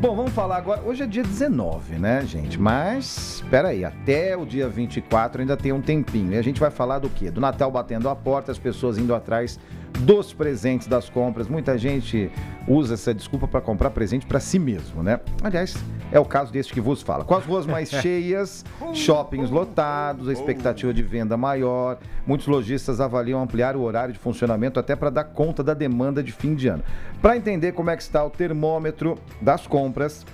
Bom, vamos falar agora. Hoje é dia 19, né, gente? Mas, espera aí, até o dia 24 ainda tem um tempinho. E a gente vai falar do quê? Do Natal batendo a porta, as pessoas indo atrás dos presentes, das compras. Muita gente usa essa desculpa para comprar presente para si mesmo, né? Aliás, é o caso deste que vos fala. Com as ruas mais cheias, shoppings lotados, a expectativa de venda maior, muitos lojistas avaliam ampliar o horário de funcionamento até para dar conta da demanda de fim de ano. Para entender como é que está o termômetro das compras,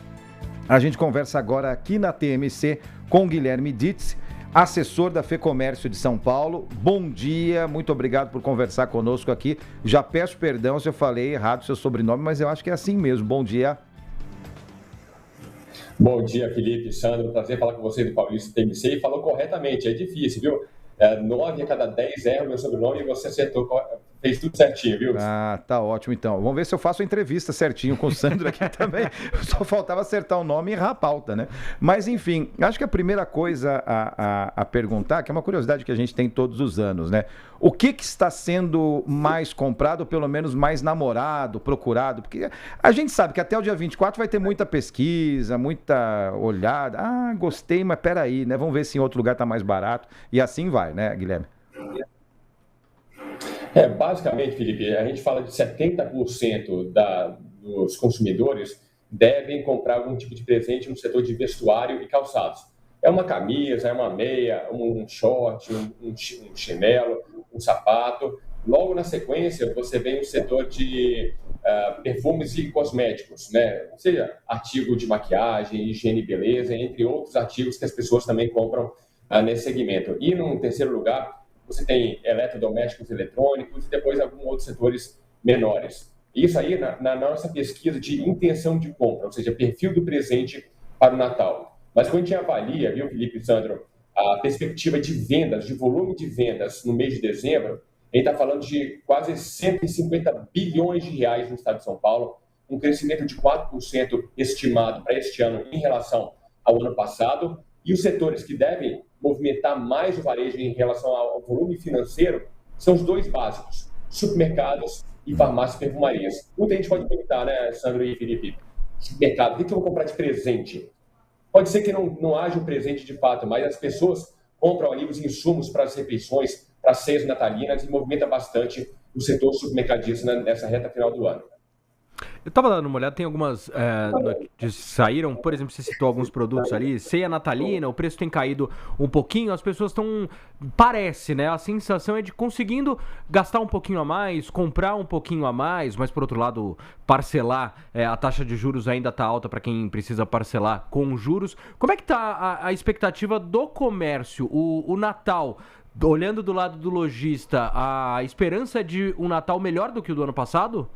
a gente conversa agora aqui na TMC com Guilherme Ditz, assessor da FEComércio de São Paulo. Bom dia, muito obrigado por conversar conosco aqui. Já peço perdão se eu falei errado o seu sobrenome, mas eu acho que é assim mesmo. Bom dia. Bom dia, Felipe, Sandro, prazer falar com você do Paulista TMC. E falou corretamente, é difícil, viu? 9 a cada 10 erra o meu sobrenome e você acertou, fez tudo certinho, viu? Ah, tá ótimo então. Vamos ver se eu faço a entrevista certinho com o Sandro aqui também. Só faltava acertar o nome e errar a pauta, né? Mas enfim, acho que a primeira coisa a perguntar, que é uma curiosidade que a gente tem todos os anos, né? O que está sendo mais comprado, ou pelo menos mais namorado, procurado? Porque a gente sabe que até o dia 24 vai ter muita pesquisa, muita olhada. Ah, gostei, mas peraí, né? Vamos ver se em outro lugar tá mais barato. E assim vai, né, Guilherme? Basicamente, Felipe, a gente fala de 70% dos consumidores devem comprar algum tipo de presente no setor de vestuário e calçados. É uma camisa, é uma meia, um short, um chinelo, um sapato. Logo na sequência, você vem o setor de perfumes e cosméticos, né? Ou seja, artigo de maquiagem, higiene e beleza, entre outros artigos que as pessoas também compram nesse segmento. E, num terceiro lugar, você tem eletrodomésticos eletrônicos e depois alguns outros setores menores. Isso aí na nossa pesquisa de intenção de compra, ou seja, perfil do presente para o Natal. Mas quando a gente avalia, viu, Felipe e Sandro, a perspectiva de vendas, de volume de vendas no mês de dezembro, a gente está falando de quase 150 bilhões de reais no estado de São Paulo, um crescimento de 4% estimado para este ano em relação ao ano passado, e os setores que devem movimentar mais o varejo em relação ao volume financeiro são os dois básicos, supermercados e farmácias e perfumarias. Muita gente pode perguntar, né, Sandro e Felipe, supermercado, o que eu vou comprar de presente? Pode ser que não haja um presente de fato, mas as pessoas compram ali os insumos para as refeições, para as ceias natalinas e movimenta bastante o setor supermercadista nessa reta final do ano. Eu estava dando uma olhada, tem algumas notícias que saíram, por exemplo, você citou alguns produtos ali, ceia natalina, o preço tem caído um pouquinho, as pessoas estão, parece, né, a sensação é de conseguindo gastar um pouquinho a mais, comprar um pouquinho a mais, mas por outro lado, parcelar, a taxa de juros ainda está alta para quem precisa parcelar com juros. Como é que está a expectativa do comércio, o Natal? Olhando do lado do lojista, a esperança é de um Natal melhor do que o do ano passado?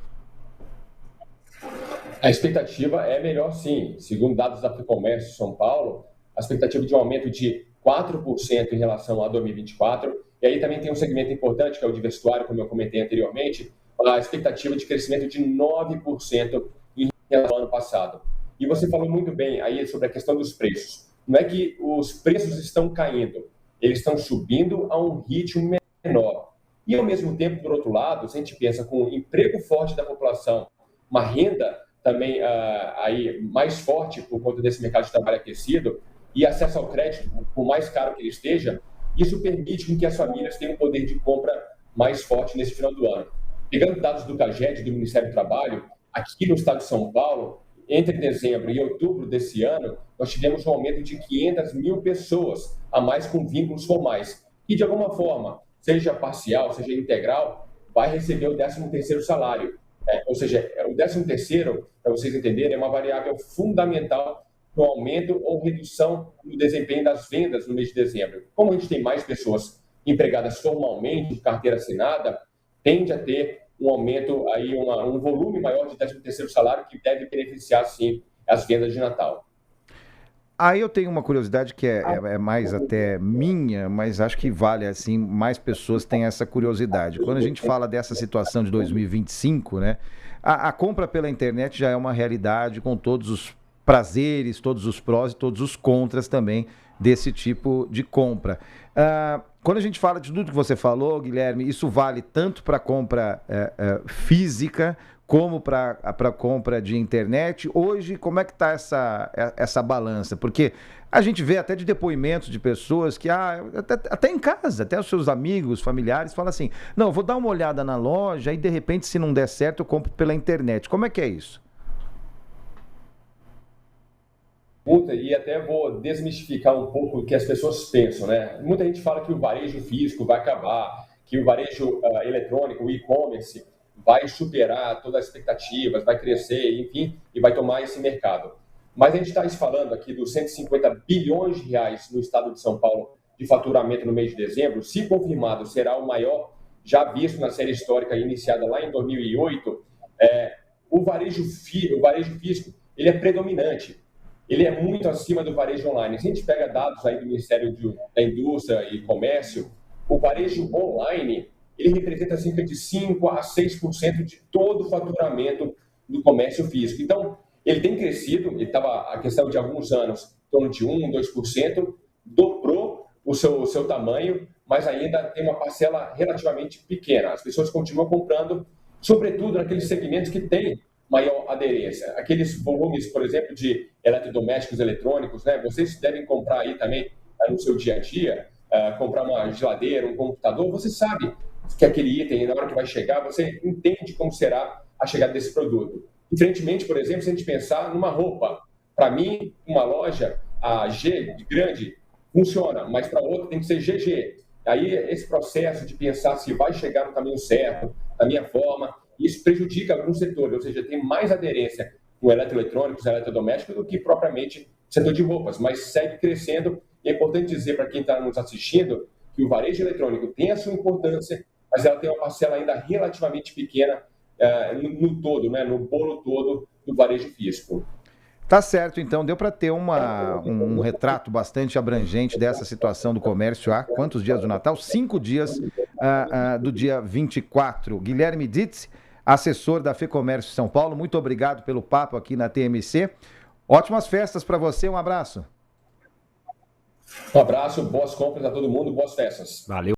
A expectativa é melhor, sim. Segundo dados da FEComércio de São Paulo, a expectativa de um aumento de 4% em relação a 2024. E aí também tem um segmento importante, que é o de vestuário, como eu comentei anteriormente, a expectativa de crescimento de 9% em relação ao ano passado. E você falou muito bem aí sobre a questão dos preços. Não é que os preços estão caindo, eles estão subindo a um ritmo menor. E, ao mesmo tempo, por outro lado, se a gente pensa com o emprego forte da população, uma renda também aí mais forte por conta desse mercado de trabalho aquecido e acesso ao crédito, por mais caro que ele esteja, isso permite que as famílias tenham um poder de compra mais forte nesse final do ano. Pegando dados do CAGED, do Ministério do Trabalho, aqui no estado de São Paulo, entre dezembro e outubro desse ano, nós tivemos um aumento de 500 mil pessoas a mais com vínculos formais. E, de alguma forma, seja parcial, seja integral, vai receber o 13º salário. Ou seja, o 13º, para vocês entenderem, é uma variável fundamental no aumento ou redução no desempenho das vendas no mês de dezembro. Como a gente tem mais pessoas empregadas formalmente, de carteira assinada, tende a ter um aumento, aí um volume maior de 13º salário que deve beneficiar, sim, as vendas de Natal. Aí eu tenho uma curiosidade que é mais até minha, mas acho que vale, assim, mais pessoas têm essa curiosidade. Quando a gente fala dessa situação de 2025, né, a compra pela internet já é uma realidade com todos os prazeres, todos os prós e todos os contras também desse tipo de compra. Quando a gente fala de tudo que você falou, Guilherme, isso vale tanto para compra física como para compra de internet. Hoje, como é que está essa balança? Porque a gente vê até de depoimentos de pessoas que, até em casa, até os seus amigos, familiares, falam assim, não, vou dar uma olhada na loja e de repente, se não der certo, eu compro pela internet. Como é que é isso? E até vou desmistificar um pouco o que as pessoas pensam, né? Muita gente fala que o varejo físico vai acabar, que o varejo eletrônico, o e-commerce, vai superar todas as expectativas, vai crescer, enfim, e vai tomar esse mercado. Mas a gente está falando aqui dos 150 bilhões de reais no estado de São Paulo de faturamento no mês de dezembro. Se confirmado, será o maior já visto na série histórica iniciada lá em 2008. O varejo físico, ele é predominante. Ele é muito acima do varejo online. Se a gente pega dados aí do Ministério da Indústria e Comércio, o varejo online, ele representa cerca de 5% a 6% de todo o faturamento do comércio físico. Então, ele tem crescido, ele estava, a questão de alguns anos, em torno de 1%, 2%, dobrou o seu tamanho, mas ainda tem uma parcela relativamente pequena. As pessoas continuam comprando, sobretudo naqueles segmentos que têm maior aderência. Aqueles volumes, por exemplo, de eletrodomésticos eletrônicos, né? Vocês devem comprar aí também no seu dia a dia, comprar uma geladeira, um computador, você sabe que aquele item, na hora que vai chegar, você entende como será a chegada desse produto. Diferentemente, por exemplo, se a gente pensar numa roupa, para mim, uma loja, a G de grande, funciona, mas para outra tem que ser GG. Aí, esse processo de pensar se vai chegar no caminho certo, da minha forma, isso prejudica alguns setores, ou seja, tem mais aderência com eletroeletrônicos, eletrodomésticos, do que propriamente o setor de roupas, mas segue crescendo. E é importante dizer para quem está nos assistindo que o varejo eletrônico tem a sua importância, mas ela tem uma parcela ainda relativamente pequena no todo, né, no bolo todo do varejo físico. Tá certo, então deu para ter um retrato bastante abrangente dessa situação do comércio há quantos dias do Natal? 5 dias do dia 24. Guilherme Ditz, assessor da FEComércio São Paulo, muito obrigado pelo papo aqui na TMC. Ótimas festas para você, um abraço. Um abraço, boas compras a todo mundo, boas festas. Valeu.